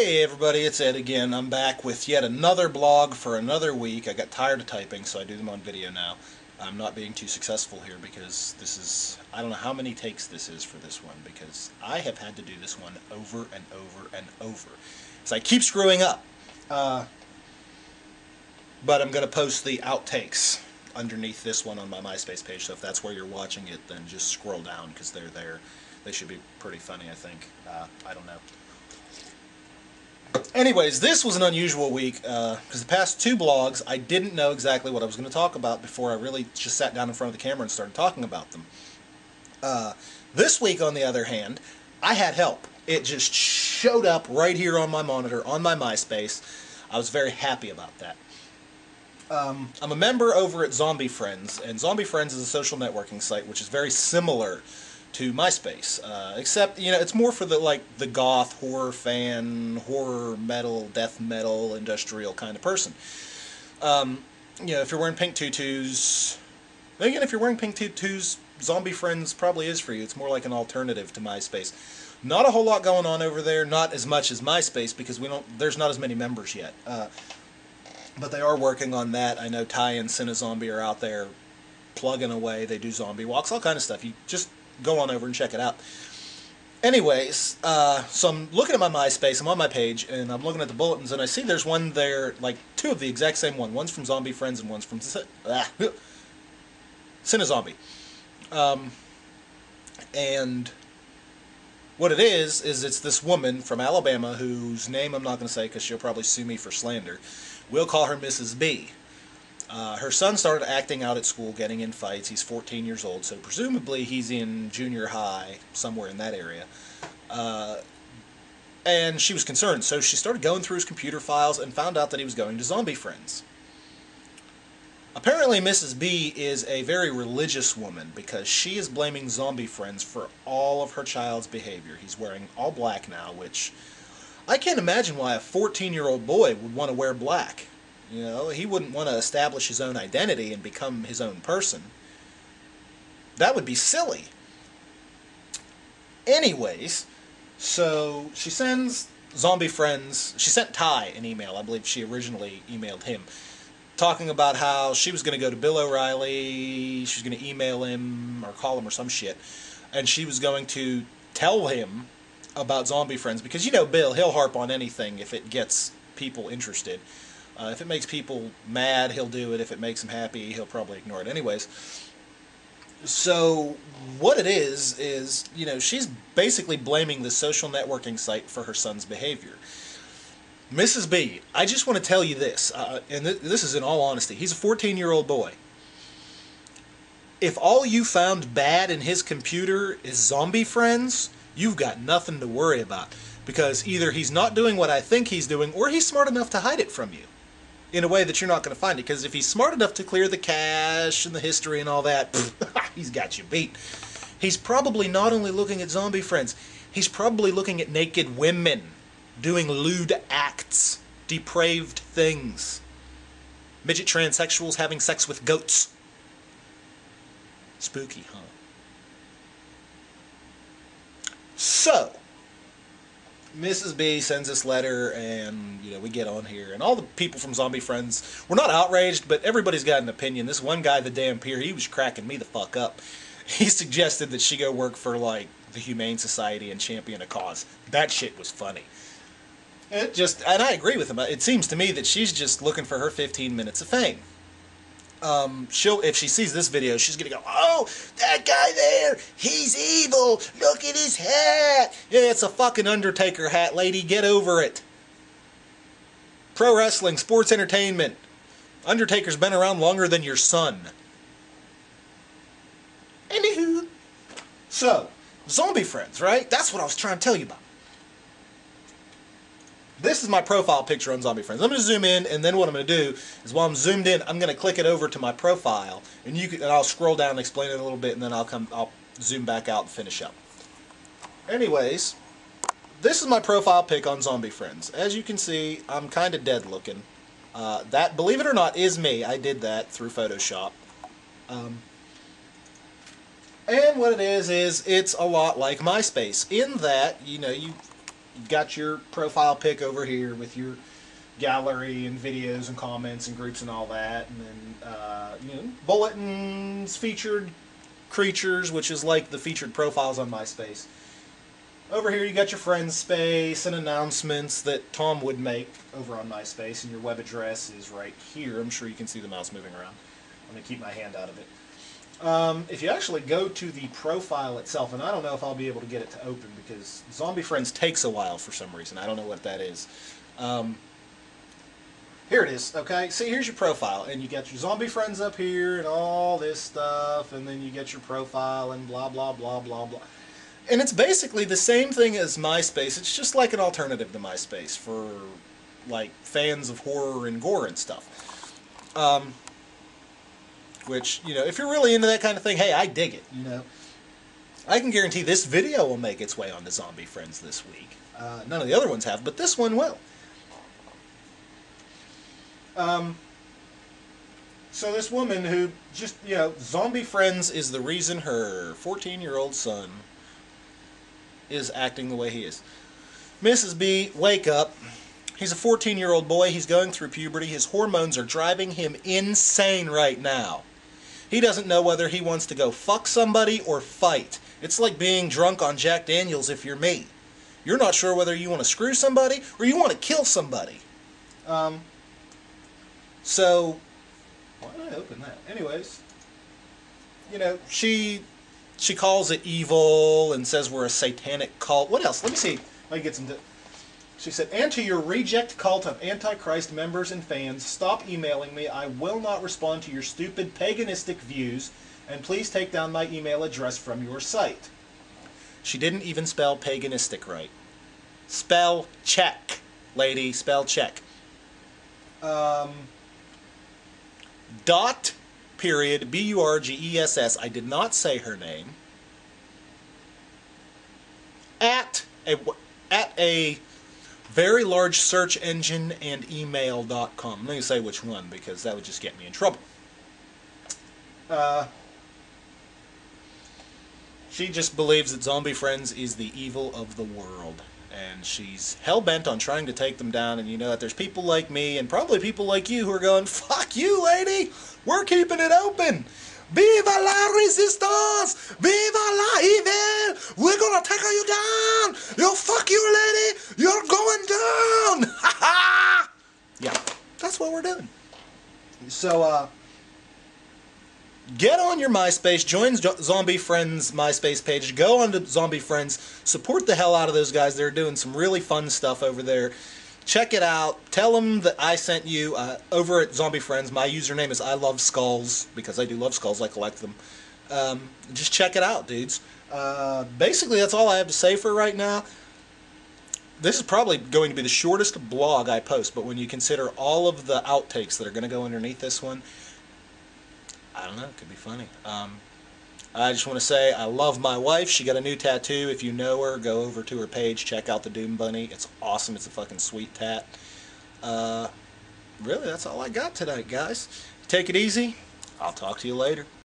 Hey everybody, it's Ed again. I'm back with yet another blog for another week. I got tired of typing, so I do them on video now. I'm not being too successful here because this is, I don't know how many takes this is for this one, because I have had to do this one over and over and over. So I keep screwing up. But I'm going to post the outtakes underneath this one on my Myspace page, so if that's where you're watching it, then just scroll down because they're there. They should be pretty funny, I think. I don't know. Anyways, this was an unusual week because the past two blogs I didn't know exactly what I was going to talk about before I really just sat down in front of the camera and started talking about them. This week, on the other hand, I had help. It just showed up right here on my monitor, on my Myspace. I was very happy about that. I'm a member over at Zombiefriends, and Zombiefriends is a social networking site which is very similar to MySpace, except, you know, it's more for the goth, horror fan, horror, metal, death metal, industrial kind of person. You know, if you're wearing pink tutus, again, if you're wearing pink tutus, Zombiefriends probably is for you. It's more like an alternative to MySpace. Not a whole lot going on over there, not as much as MySpace, because there's not as many members yet. But they are working on that. I know Ty and Cinezombie are out there plugging away. They do zombie walks, all kind of stuff. You just go on over and check it out. Anyways, so I'm looking at my Myspace, I'm on my page, and I'm looking at the bulletins, and I see there's one there, like two of the exact same one. One's from Zombiefriends and one's from Cinezombie. And what it is it's this woman from Alabama whose name I'm not going to say because she'll probably sue me for slander. We'll call her Mrs. B. Her son started acting out at school, getting in fights. He's 14 years old, so presumably he's in junior high, somewhere in that area. And she was concerned, so she started going through his computer files and found out that he was going to Zombiefriends. Apparently Mrs. B is a very religious woman because she is blaming Zombiefriends for all of her child's behavior. He's wearing all black now, which I can't imagine why a 14-year-old boy would want to wear black. You know, he wouldn't want to establish his own identity and become his own person. That would be silly. Anyways, so she sends Zombiefriends, she sent Ty an email, I believe she originally emailed him, talking about how she was going to go to Bill O'Reilly, she was going to email him or call him or some shit, and she was going to tell him about Zombiefriends, because you know Bill, he'll harp on anything if it gets people interested. If it makes people mad, he'll do it. If it makes him happy, he'll probably ignore it anyways. So what it is, you know, she's basically blaming the social networking site for her son's behavior. Mrs. B, I just want to tell you this, and this is in all honesty. He's a 14-year-old boy. If all you found bad in his computer is Zombiefriends, you've got nothing to worry about. Because either he's not doing what I think he's doing, or he's smart enough to hide it from you in a way that you're not going to find it. Because if he's smart enough to clear the cache and the history and all that, he's got you beat. He's probably not only looking at Zombiefriends, he's probably looking at naked women doing lewd acts, depraved things. Midget transsexuals having sex with goats. Spooky, huh? So Mrs. B sends this letter, and you know, we get on here, and all the people from Zombiefriends were not outraged, but everybody's got an opinion. This one guy, the damn peer, he was cracking me the fuck up. He suggested that she go work for like the Humane Society and champion a cause. That shit was funny. And I agree with him. It seems to me that she's just looking for her 15 minutes of fame. If she sees this video, she's gonna go, "Oh, that guy there, he's evil. Look at his hat. Yeah, it's a fucking Undertaker hat, lady. Get over it. Pro wrestling, sports entertainment. Undertaker's been around longer than your son." Anywho, so Zombiefriends, right? That's what I was trying to tell you about. This is my profile picture on Zombiefriends. I'm going to zoom in, and then what I'm going to do is while I'm zoomed in, I'm going to click it over to my profile, and I'll scroll down and explain it a little bit, and then I'll zoom back out and finish up. Anyways, this is my profile pic on Zombiefriends. As you can see, I'm kind of dead looking. That, believe it or not, is me. I did that through Photoshop. And what it is it's a lot like MySpace, in that, you know, you've got your profile pic over here with your gallery and videos and comments and groups and all that, and then you know, bulletins, featured creatures, which is like the featured profiles on MySpace. Over here you got your friends space and announcements that Tom would make over on MySpace, and your web address is right here. I'm sure you can see the mouse moving around. I'm going to keep my hand out of it. If you actually go to the profile itself, and I don't know if I'll be able to get it to open because Zombiefriends takes a while for some reason. I don't know what that is. Here it is, okay? See, here's your profile, and you got your Zombiefriends up here and all this stuff, and then you get your profile and blah, blah, blah, blah, blah. And it's basically the same thing as MySpace. It's just like an alternative to MySpace for, like, fans of horror and gore and stuff. Which, you know, if you're really into that kind of thing, hey, I dig it, you know. I can guarantee this video will make its way onto Zombiefriends this week. None of the other ones have, but this one will. So this woman who just, you know, Zombiefriends is the reason her 14-year-old son is acting the way he is. Mrs. B, wake up. He's a 14-year-old boy. He's going through puberty. His hormones are driving him insane right now. He doesn't know whether he wants to go fuck somebody or fight. It's like being drunk on Jack Daniels if you're me. You're not sure whether you want to screw somebody or you want to kill somebody. So, why did I open that? Anyways, you know, she calls it evil and says we're a satanic cult. What else? Let me see. Let me get some... She said, and to your reject cult of Antichrist members and fans, stop emailing me. I will not respond to your stupid paganistic views, and please take down my email address from your site. She didn't even spell paganistic right. Spell check, lady. Spell check. Dot, period, B-U-R-G-E-S-S. I did not say her name. At a very large search engine and email.com. I'm not going to say which one because that would just get me in trouble. She just believes that Zombiefriends is the evil of the world. And she's hell-bent on trying to take them down. And you know that there's people like me and probably people like you who are going, fuck you, lady! We're keeping it open! Viva la resistance! Viva la evil! We're gonna take you down! Yo, fuck you, lady! You're going down! Ha ha! Yeah, that's what we're doing. So, get on your MySpace, join Zombiefriends MySpace page, go on to Zombiefriends, support the hell out of those guys. They're doing some really fun stuff over there. Check it out. Tell them that I sent you over at Zombiefriends. My username is I love skulls because I do love skulls. I collect them. Just check it out, dudes. Basically, that's all I have to say for right now. This is probably going to be the shortest blog I post, but when you consider all of the outtakes that are going to go underneath this one, I don't know, it could be funny. I just want to say I love my wife. She got a new tattoo. If you know her, go over to her page, check out the Doom Bunny. It's awesome. It's a fucking sweet tat. Really, that's all I got tonight, guys. Take it easy. I'll talk to you later.